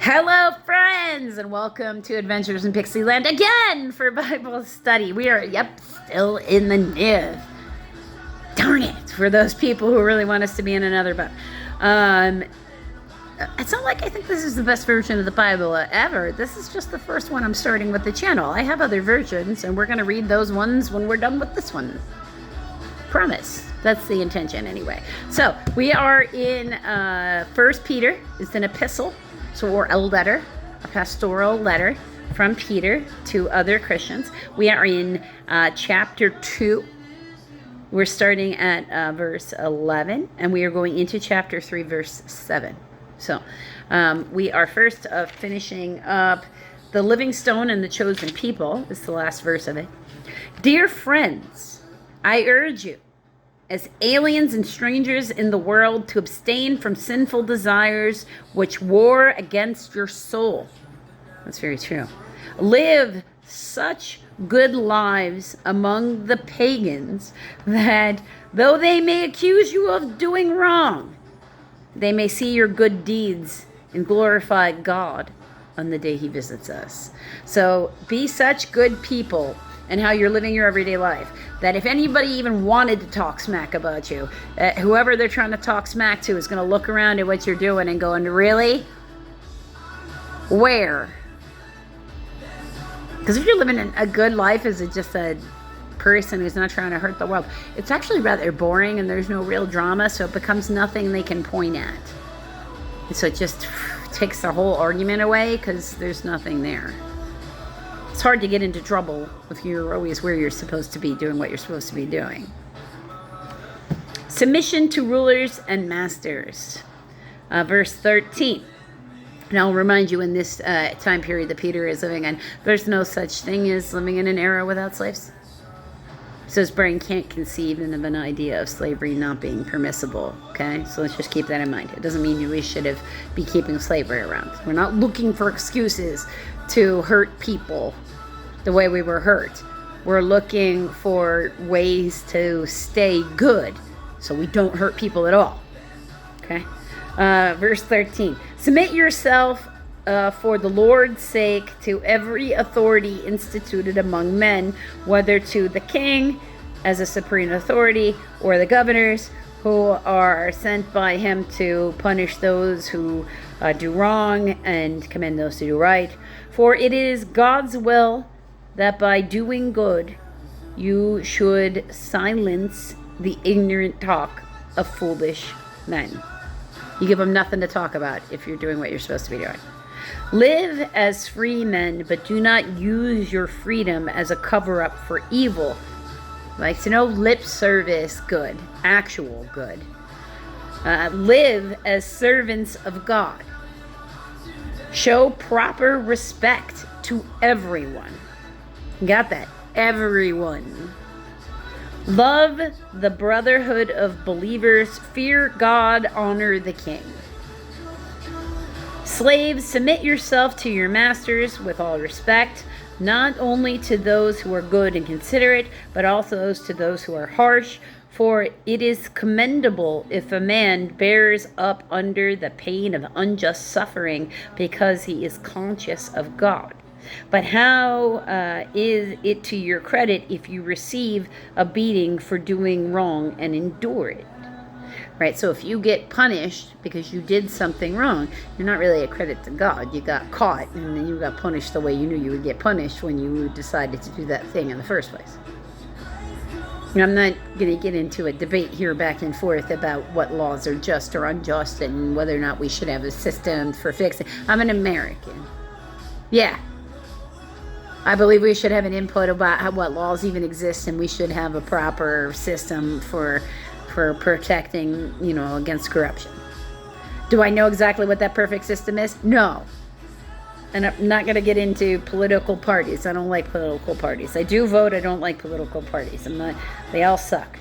Hello, friends, and welcome to Adventures in Pixie Land again for Bible study. We are, still in the NIV. Darn it, for those people who really want us to be in another book. It's not like I think this is the best version of the Bible ever. This is just the first one I'm starting with the channel. I have other versions, and we're going to read those ones when we're done with this one. Promise. That's the intention anyway. So, we are in 1 Peter. It's an epistle. Or a letter, a pastoral letter from Peter to other Christians. We are in chapter 2. We're starting at verse 11, and we are going into chapter 3, verse 7. So we are first finishing up the living stone and the chosen people. This is the last verse of it. Dear friends, I urge you, as aliens and strangers in the world, to abstain from sinful desires which war against your soul. That's very true. Live such good lives among the pagans that though they may accuse you of doing wrong, they may see your good deeds and glorify God on the day he visits us. So be such good people and how you're living your everyday life, that if anybody even wanted to talk smack about you, whoever they're trying to talk smack to is going to look around at what you're doing and going, really? Where? Because if you're living a good life as just a person who's not trying to hurt the world, it's actually rather boring and there's no real drama, so it becomes nothing they can point at. And so it just takes the whole argument away because there's nothing there. It's hard to get into trouble if you're always where you're supposed to be, doing what you're supposed to be doing. Submission to rulers and masters. Verse 13. And I'll remind you, in this time period that Peter is living in, there's no such thing as living in an era without slaves. So his brain can't conceive of an idea of slavery not being permissible. Okay, so let's just keep that in mind. It doesn't mean we should be keeping slavery around. We're not looking for excuses to hurt people the way we were hurt. We're looking for ways to stay good so we don't hurt people at all. Okay, verse 13. Submit yourself for the Lord's sake to every authority instituted among men, whether to the king as a supreme authority or the governors who are sent by him to punish those who do wrong and commend those who do right. For it is God's will that by doing good you should silence the ignorant talk of foolish men. You give them nothing to talk about if you're doing what you're supposed to be doing. Live as free men, but do not use your freedom as a cover-up for evil. Like to know lip service good, actual good. Live as servants of God. Show proper respect to everyone. Got that? Everyone. Love the brotherhood of believers. Fear God. Honor the king. Slaves, submit yourself to your masters with all respect, not only to those who are good and considerate, but also to those who are harsh. For it is commendable if a man bears up under the pain of unjust suffering because he is conscious of God. But how is it to your credit if you receive a beating for doing wrong and endure it? Right, so if you get punished because you did something wrong, you're not really a credit to God. You got caught and then you got punished the way you knew you would get punished when you decided to do that thing in the first place. I'm not going to get into a debate here back and forth about what laws are just or unjust and whether or not we should have a system for fixing. I'm an American. Yeah. I believe we should have an input about what laws even exist, and we should have a proper system for protecting, against corruption. Do I know exactly what that perfect system is? No. And I'm not going to get into political parties. I don't like political parties. I do vote. I don't like political parties. They all suck.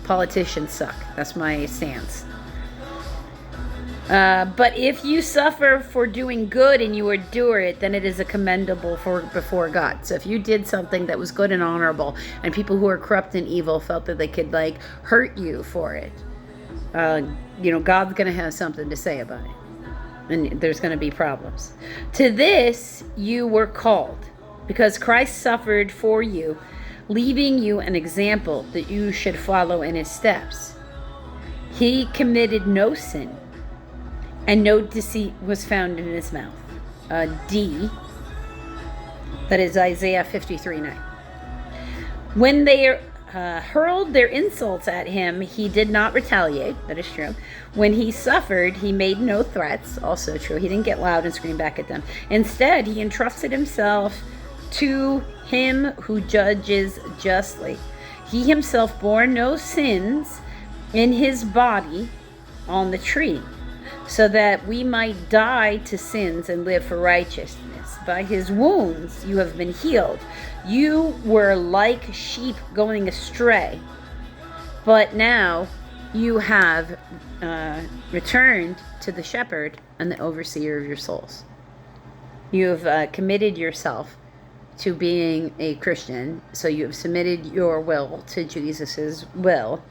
Politicians suck. That's my stance. But if you suffer for doing good and you endure it, then it is a commendable before God. So if you did something that was good and honorable, and people who are corrupt and evil felt that they could hurt you for it, God's going to have something to say about it. and there's going to be problems. To this you were called, because Christ suffered for you, leaving you an example that you should follow in his steps. He committed no sin, and no deceit was found in his mouth. D, that is Isaiah 53:9. When they hurled their insults at him, he did not retaliate. That is true. When he suffered, he made no threats. Also true. He didn't get loud and scream back at them. Instead, he entrusted himself to him who judges justly. He himself bore no sins in his body on the tree, so that we might die to sins and live for righteousness. By his wounds you have been healed. You were like sheep going astray, but now you have returned to the shepherd and the overseer of your souls. You have committed yourself to being a Christian, so you have submitted your will to Jesus's will,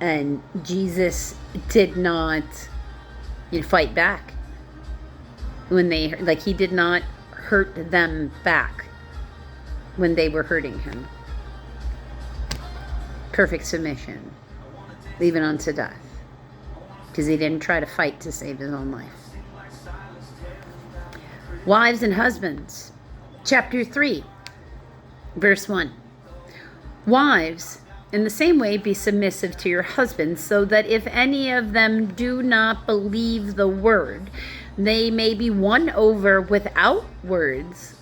and Jesus did not fight back when they, like, he did not hurt them back when they were hurting him. Perfect submission, even unto death, because he didn't try to fight to save his own life. Wives and husbands, chapter 3, verse 1. Wives, in the same way, be submissive to your husbands, so that if any of them do not believe the word, they may be won over without words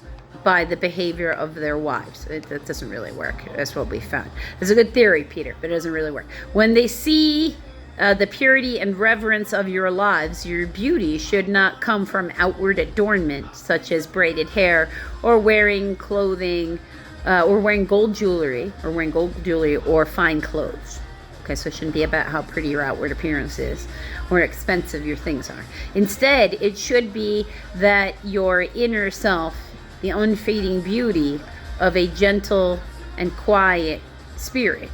by the behavior of their wives. That doesn't really work. That's what we found. It's a good theory, Peter, but it doesn't really work. When they see the purity and reverence of your lives, your beauty should not come from outward adornment, such as braided hair, or wearing clothing, or wearing gold jewelry, or fine clothes. Okay, so it shouldn't be about how pretty your outward appearance is or expensive your things are. Instead, it should be that your inner self, the unfading beauty of a gentle and quiet spirit,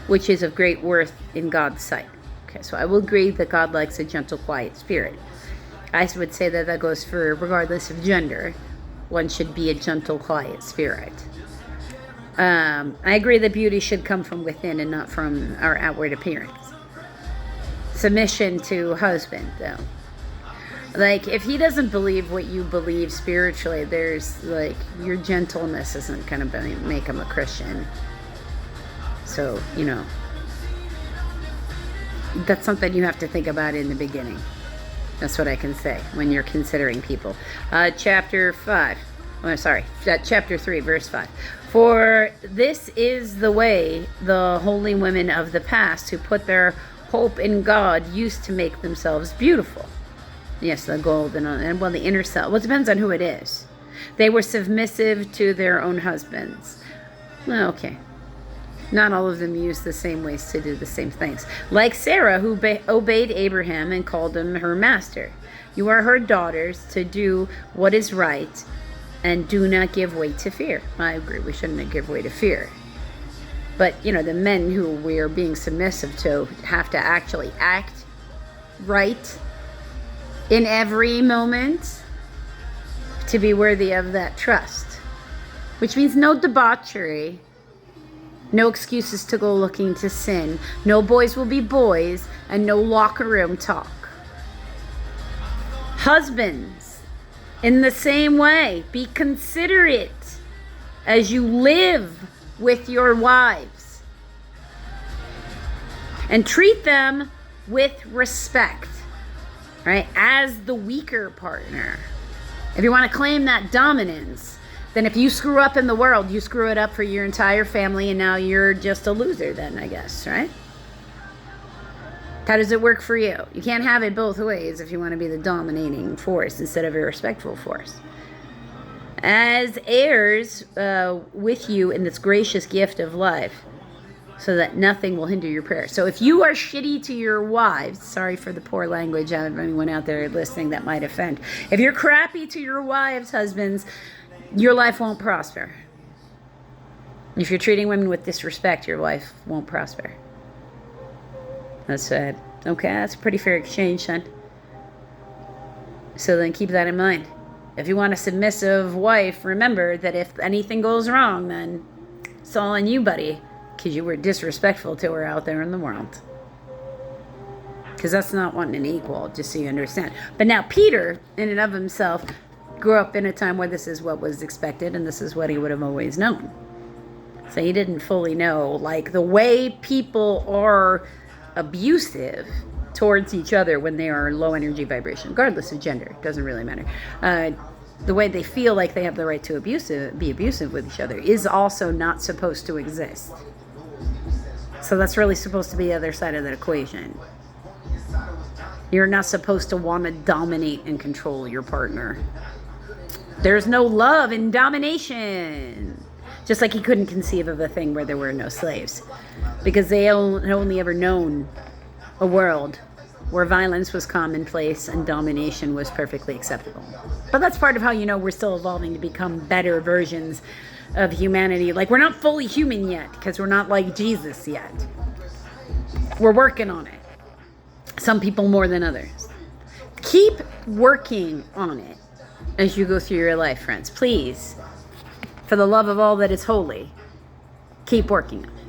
which is of great worth in God's sight. Okay, so I will agree that God likes a gentle, quiet spirit. I would say that that goes for regardless of gender. One should be a gentle, quiet spirit. I agree that beauty should come from within and not from our outward appearance. Submission to husband, though. Like, if he doesn't believe what you believe spiritually, there's, like, your gentleness isn't going to make him a Christian. So, that's something you have to think about in the beginning. That's what I can say when you're considering people. Chapter 3, verse 5. For this is the way the holy women of the past who put their hope in God used to make themselves beautiful. Yes, the gold and the inner self. Well, it depends on who it is. They were submissive to their own husbands. Well, okay. Not all of them used the same ways to do the same things. Like Sarah, who obeyed Abraham and called him her master. You are her daughters to do what is right and do not give way to fear. I agree, we shouldn't give way to fear. But, the men who we are being submissive to have to actually act right in every moment to be worthy of that trust. Which means no debauchery, no excuses to go looking to sin, no boys will be boys, and no locker room talk. Husbands, in the same way, be considerate as you live with your wives, and treat them with respect, right, as the weaker partner. If you want to claim that dominance, then if you screw up in the world, you screw it up for your entire family, and now you're just a loser then, I guess, right? How does it work for you? You can't have it both ways if you want to be the dominating force instead of a respectful force. As heirs with you in this gracious gift of life, so that nothing will hinder your prayer. So if you are shitty to your wives, sorry for the poor language of anyone out there listening that might offend. If you're crappy to your wives, husbands, your life won't prosper. If you're treating women with disrespect, your life won't prosper. That's sad. Okay, that's a pretty fair exchange, son. So then keep that in mind. If you want a submissive wife, remember that if anything goes wrong, then it's all on you, buddy, because you were disrespectful to her out there in the world. Because that's not wanting an equal, just so you understand. But now Peter, in and of himself, grew up in a time where this is what was expected, and this is what he would have always known. So he didn't fully know, like, the way people are abusive towards each other when they are low energy vibration, regardless of gender, it doesn't really matter. The way they feel like they have the right to be abusive with each other is also not supposed to exist. So that's really supposed to be the other side of that equation. You're not supposed to want to dominate and control your partner. There's no love in domination. Just like he couldn't conceive of a thing where there were no slaves, because they only ever known a world where violence was commonplace and domination was perfectly acceptable. But that's part of how we're still evolving to become better versions of humanity. Like, we're not fully human yet because we're not like Jesus yet. We're working on it. Some people more than others. Keep working on it as you go through your life, friends. Please, for the love of all that is holy, keep working on it.